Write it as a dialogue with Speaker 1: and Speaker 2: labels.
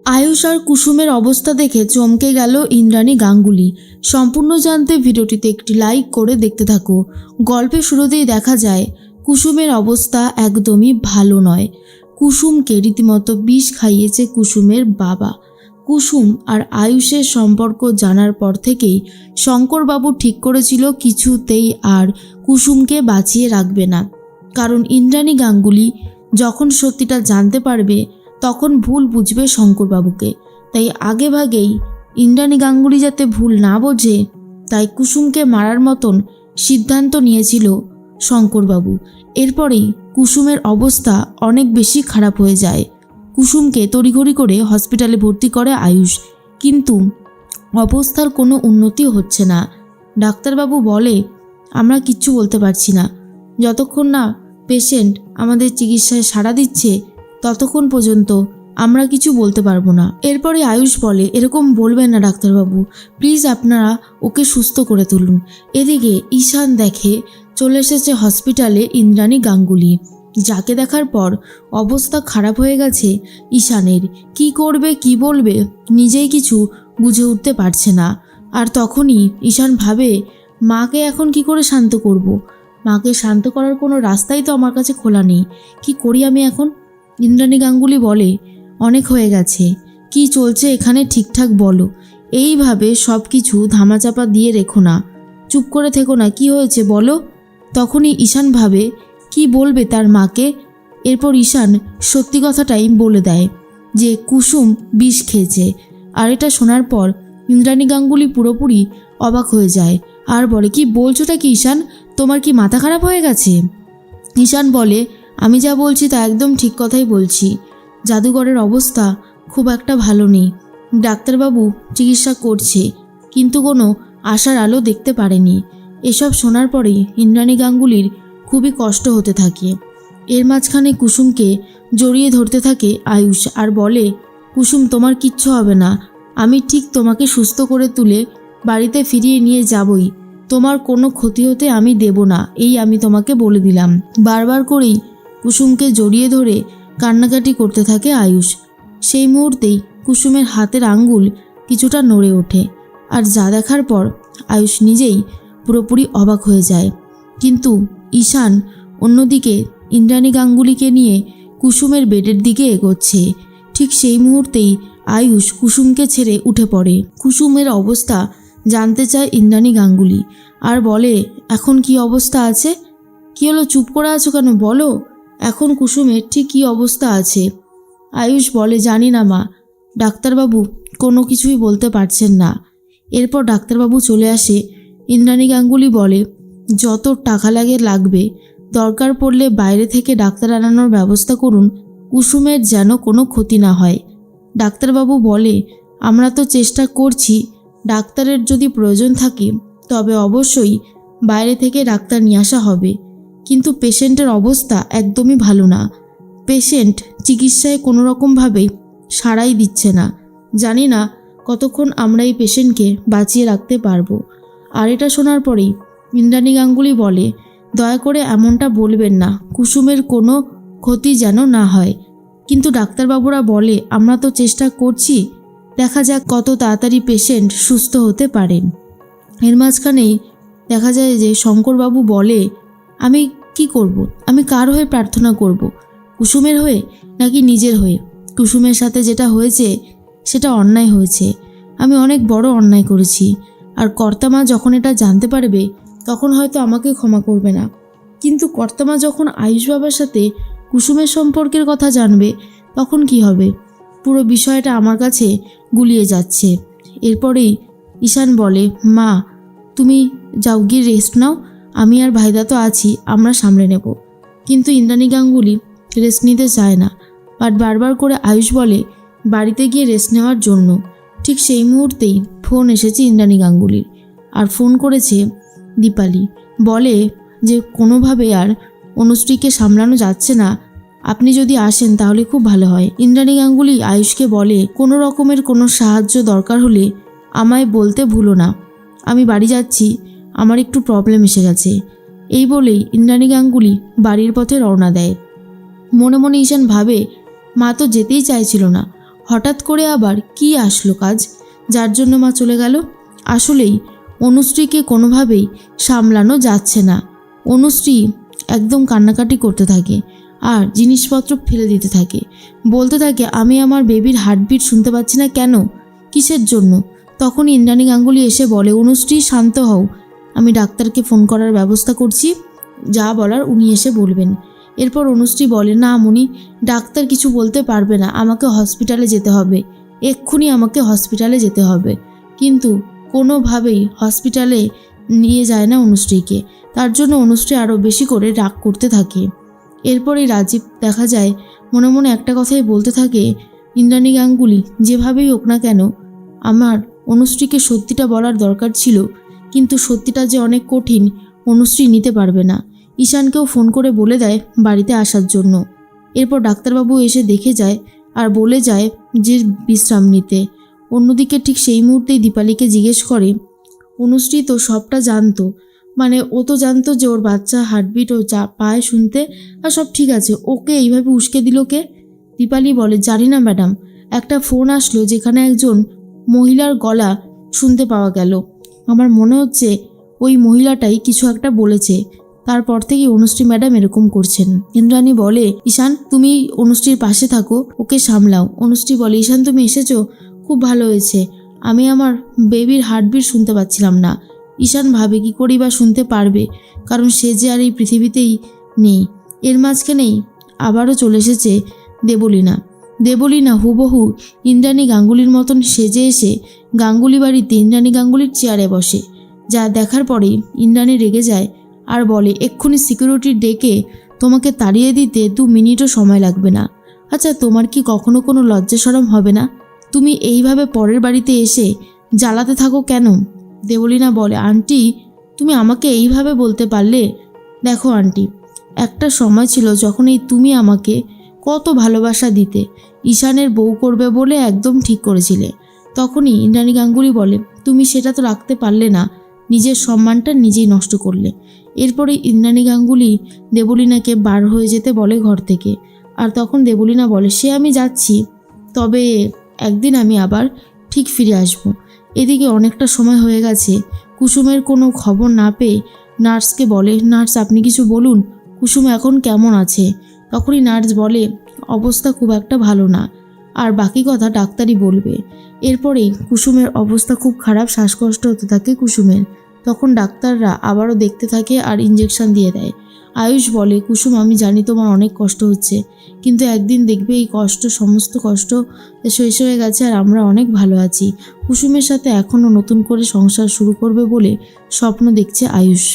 Speaker 1: আয়ুষ আর কুসুমের অবস্থা দেখে চমকে গেল ইন্দ্রাণী গাঙ্গুলি। সম্পূর্ণ জানতে ভিডিওটিতে একটি লাইক করে দেখতে থাকো। গল্পের শুরুতেই দেখা যায় কুসুমের অবস্থা একদমই ভালো নয়। কুসুমকে রীতিমতো বিষ খাইয়েছে কুসুমের বাবা। কুসুম আর আয়ুষের সম্পর্ক জানার পর থেকেই শঙ্করবাবু ঠিক করেছিল কিছুতেই আর কুসুমকে বাঁচিয়ে রাখবে না। কারণ ইন্দ্রাণী গাঙ্গুলি যখন সত্যিটা জানতে পারবে তখন ভুল বুঝবে শঙ্করবাবুকে। তাই আগেভাগেই ইন্দ্রাণী গাঙ্গুলি যাতে ভুল না বোঝে তাই কুসুমকে মারার মতন সিদ্ধান্ত নিয়েছিল শঙ্করবাবু। এরপরেই কুসুমের অবস্থা অনেক বেশি খারাপ হয়ে যায়। কুসুমকে তড়িঘড়ি করে হসপিটালে ভর্তি করে আয়ুষ, কিন্তু অবস্থার কোনো উন্নতি হচ্ছে না। ডাক্তারবাবু বলে, আমরা কিচ্ছু বলতে পারছি না, যতক্ষণ না পেশেন্ট আমাদের চিকিৎসায় সাড়া দিচ্ছে ততক্ষণ পর্যন্ত আমরা কিছু বলতে পারবো না। এরপরে আয়ুষ বলে, এরকম বলবেন না ডাক্তারবাবু, প্লিজ আপনারা ওকে সুস্থ করে তুলুন। এদিকে ঈশান দেখে চলে এসেছে হসপিটালে ইন্দ্রাণী গাঙ্গুলি, যাকে দেখার পর অবস্থা খারাপ হয়ে গেছে ঈশানের। কি করবে কি বলবে নিজেই কিছু বুঝে উঠতে পারছে না। আর তখনই ঈশান ভাবে, মাকে এখন কি করে শান্ত করব? মাকে শান্ত করার কোনো রাস্তাই তো আমার কাছে খোলা নেই, কি করি আমি এখন? ইন্দ্রাণী গাঙ্গুলি বলে, অনেক হয়ে গেছে, কি চলছে এখানে ঠিকঠাক বলো। এইভাবে সব কিছু ধামাচাপা দিয়ে রেখো না, চুপ করে থেকো না, কি হয়েছে বলো। তখনই ঈশান ভাবে কি বলবে তার মাকে। এরপর ঈশান সত্যি কথাটাই বলে দেয় যে কুসুম বিষ খেয়েছে। আর এটা শোনার পর ইন্দ্রাণী গাঙ্গুলি পুরোপুরি অবাক হয়ে যায় আর বলে, কি বলছোটা কি ঈশান, তোমার কি মাথা খারাপ হয়ে গেছে? ঈশান বলে, আমি যা বলছি তা একদম ঠিক কথাই বলছি। জাদুঘরের অবস্থা খুব একটা ভালো নেই। ডাক্তারবাবু চিকিৎসা করছে কিন্তু কোনো আশার আলো দেখতে পারেনি। এসব শোনার পরেই ইন্দ্রাণী গাঙ্গুলির খুবই কষ্ট হতে থাকে। এর মাঝখানে কুসুমকে জড়িয়ে ধরতে থাকে আয়ুষ আর বলে, কুসুম তোমার কিচ্ছু হবে না, আমি ঠিক তোমাকে সুস্থ করে তুলে বাড়িতে ফিরিয়ে নিয়ে যাবই, তোমার কোনো ক্ষতি হতে আমি দেব না, এই আমি তোমাকে বলে দিলাম। বারবার করেই কুসুমকে জড়িয়ে ধরে কান্নাকাটি করতে থাকে আয়ুষ। সেই মুহূর্তেই কুসুমের হাতের আঙ্গুল কিছুটা নড়ে ওঠে আর যা দেখার পর আয়ুষ নিজেই পুরোপুরি অবাক হয়ে যায়। কিন্তু ঈশান অন্যদিকে ইন্দ্রাণী গাঙ্গুলিকে নিয়ে কুসুমের বেডের দিকে এগোচ্ছে। ঠিক সেই মুহূর্তেই আয়ুষ কুসুমকে ছেড়ে উঠে পড়ে। কুসুমের অবস্থা জানতে চায় ইন্দ্রাণী গাঙ্গুলি আর বলে, এখন কি অবস্থা আছে? কি হলো, চুপ করে আছো কেন, বলো এখন কুসুমের ঠিক কী অবস্থা আছে? আয়ুষ বলে, জানি না মা, ডাক্তারবাবু কোনো কিছুই বলতে পারছেন না। এরপর ডাক্তারবাবু চলে আসে। ইন্দ্রাণী গাঙ্গুলি বলে, যত টাকা লাগবে, দরকার পড়লে বাইরে থেকে ডাক্তার আনানোর ব্যবস্থা করুন, কুসুমের যেন কোনো ক্ষতি না হয়। ডাক্তারবাবু বলে, আমরা তো চেষ্টা করছি, ডাক্তারের যদি প্রয়োজন থাকে তবে অবশ্যই বাইরে থেকে ডাক্তার নিয়ে আসা হবে, কিন্তু পেশেন্টের অবস্থা একদমই ভালো না। পেশেন্ট চিকিৎসায় কোনো রকমভাবেই সাড়াই দিচ্ছে না। জানি না কতক্ষণ আমরা এই পেশেন্টকে বাঁচিয়ে রাখতে পারবো। আর এটা শোনার পরেই ইন্দ্রাণী গাঙ্গুলি বলে, দয়া করে এমনটা বলবেন না, কুসুমের কোনো ক্ষতি যেন না হয়। কিন্তু ডাক্তারবাবুরা বলে, আমরা তো চেষ্টা করছি, দেখা যাক কত তাড়াতাড়ি পেশেন্ট সুস্থ হতে পারেন। এর মাঝখানেই দেখা যায় যে শঙ্করবাবু বলে, আমি কি করব? আমি কার হয়ে প্রার্থনা করব? কুসুমের হয়ে নাকি নিজের হয়ে? কুসুমের সাথে যেটা হয়েছে সেটা অন্যায় হয়েছে, আমি অনেক বড় অন্যায় করেছি। আর কর্তামা যখন এটা জানতে পারবে তখন হয়তো আমাকে ক্ষমা করবে না, কিন্তু কর্তামা যখন আয়ুষ বাবার সাথে কুসুমের সম্পর্কের কথা জানবে তখন কি হবে? পুরো বিষয়টা আমার কাছে গুলিয়ে যাচ্ছে। এরপরেই ঈশান বলে, মা তুমি যাও, গিয়ে রেস্ট নাও, আমি আর ভাইদা তো আছি, আমরা সামলে নেব। কিন্তু ইন্দ্রাণী গাঙ্গুলি রেস্ট নিতে চায় না, বাট বারবার করে আয়ুষ বলে বাড়িতে গিয়ে রেস্ট নেওয়ার জন্য। ঠিক সেই মুহূর্তেই ফোন এসেছে ইন্দ্রাণী গাঙ্গুলির, আর ফোন করেছে দীপালি। বলে যে কোনোভাবে আর অনুশ্রীকে সামলানো যাচ্ছে না, আপনি যদি আসেন তাহলে খুব ভালো হয়। ইন্দ্রাণী গাঙ্গুলি আয়ুষকে বলে, কোনো রকমের কোনো সাহায্য দরকার হলে আমায় বলতে ভুলো না, আমি বাড়ি যাচ্ছি, আমার একটু প্রবলেম এসে গেছে। এই বলেই ইন্দ্রাণী গাঙ্গুলি বাড়ির পথে রওনা দেয়। মনে মনে ঈশান ভাবে, মা তো যেতেই চাইছিল না, হঠাৎ করে আবার কি আসলো কাজ যার জন্য মা চলে গেল? আসলেই অনুশ্রীকে কোনোভাবেই সামলানো যাচ্ছে না। অনুশ্রী একদম কান্নাকাটি করতে থাকে আর জিনিসপত্র ফেলে দিতে থাকে, বলতে থাকে আমি আমার বেবির হার্টবিট শুনতে পাচ্ছি না কেন, কিসের জন্য? তখন ইন্দ্রাণী গাঙ্গুলি এসে বলে, অনুশ্রী শান্ত হও, আমি ডাক্তারকে ফোন করার ব্যবস্থা করছি, যা বলার উনি এসে বলবেন। এরপর অনুশ্রী বলে, না মুনি, ডাক্তার কিছু বলতে পারবে না, আমাকে হসপিটালে যেতে হবে, এক্ষুনি আমাকে হসপিটালে যেতে হবে। কিন্তু কোনোভাবেই হসপিটালে নিয়ে যায় না অনুশ্রীকে। তার জন্য অনুশ্রী আরও বেশি করে রাগ করতে থাকে। এরপরই রাজীব দেখা যায় মনে মনে একটা কথাই বলতে থাকে, ইন্দ্রাণী গাঙ্গুলি যেভাবেই হোক না কেন আমার অনুশ্রীকে সত্যিটা বলার দরকার ছিল, কিন্তু সত্যিটা যে অনেক কঠিন, অনুশ্রী নিতে পারবে না। ঈশানকেও ফোন করে বলে দেয় বাড়িতে আসার জন্য। এরপর ডাক্তারবাবু এসে দেখে যায় আর বলে যায় যে বিশ্রাম নিতে। অন্যদিকে ঠিক সেই মুহূর্তেই দীপালিকে জিজ্ঞেস করে, অনুশ্রী তো সবটা জানতো, মানে ও তো জানতো যে ওর বাচ্চা হার্টবিট ও পায় শুনতে আর সব ঠিক আছে, ওকে এইভাবে উস্কে দিল কে? দীপালি বলে, জানি না ম্যাডাম, একটা ফোন আসলো যেখানে একজন মহিলার গলা শুনতে পাওয়া গেল, আমার মনে হচ্ছে ওই মহিলাটাই কিছু একটা বলেছে, তারপর থেকে অনুশ্রী ম্যাডাম এরকম করছেন। ইন্দ্রাণী বলে, ঈশান তুমি অনুশ্রীর পাশে থাকো, ওকে সামলাও। অনুশ্রী বলে, ঈশান তুমি এসেছো, খুব ভালো হয়েছে, আমি আমার বেবির হার্টবিট শুনতে পাচ্ছিলাম না। ঈশান ভাবে কি করেই বা শুনতে পারবে, কারণ সে যে আর এই পৃথিবীতেই নেই। এর মাঝখানেই আবারও চলে এসেছে দেবলীনা। দেবলীনা হুবহু ইন্দ্রাণী গাঙ্গুলির মতন সেজে এসে গাঙ্গুলি বাড়িতে ইন্দ্রাণী গাঙ্গুলির চেয়ারে বসে, যা দেখার পরেই ইন্দ্রাণী রেগে যায় আর বলে, এক্ষুনি সিকিউরিটি ডেকে তোমাকে তাড়িয়ে দিতে 2 মিনিটও সময় লাগবে না। আচ্ছা তোমার কি কখনো কোনো লজ্জা শরম হবে না? তুমি এইভাবে পরের বাড়িতে এসে জ্বালাতে থাকো কেন? দেবলীনা বলে, আন্টি তুমি আমাকে এইভাবে বলতে পারলে? দেখো আন্টি, একটা সময় ছিল যখন এই তুমি আমাকে কত ভালোবাসা দিতে, ঈশানের বউ করবে বলে একদম ঠিক করেছিলে। তখনই ইন্দ্রাণী গাঙ্গুলি বলে, তুমি সেটা তো রাখতে পারলে না, নিজের সম্মানটা নিজেই নষ্ট করলে। এরপরে ইন্দ্রাণী গাঙ্গুলি দেবলীনাকে বার হয়ে যেতে বলে ঘর থেকে। আর তখন দেবলীনা বলে, সে আমি যাচ্ছি, তবে একদিন আমি আবার ঠিক ফিরে আসব। এদিকে অনেকটা সময় হয়ে গেছে, কুসুমের কোনো খবর না পেয়ে নার্সকে বলে, নার্স আপনি কিছু বলুন, কুসুম এখন কেমন আছে? তখনই নার্স বলে, অবস্থা খুব একটা ভালো না, আর বাকি কথা ডাক্তারই বলবে। এরপরেই কুসুমের অবস্থা খুব খারাপ, শ্বাসকষ্ট হতে থাকে কুসুমের। তখন ডাক্তাররা আবারও দেখতে থাকে আর ইঞ্জেকশন দিয়ে দেয়। আয়ুষ বলে, কুসুম আমি জানি তোমার অনেক কষ্ট হচ্ছে, কিন্তু একদিন দেখবে এই সমস্ত কষ্ট শেষ হয়ে গেছে আর আমরা অনেক ভালো আছি। কুসুমের সাথে এখনও নতুন করে সংসার শুরু করবে বলে স্বপ্ন দেখছে আয়ুষ।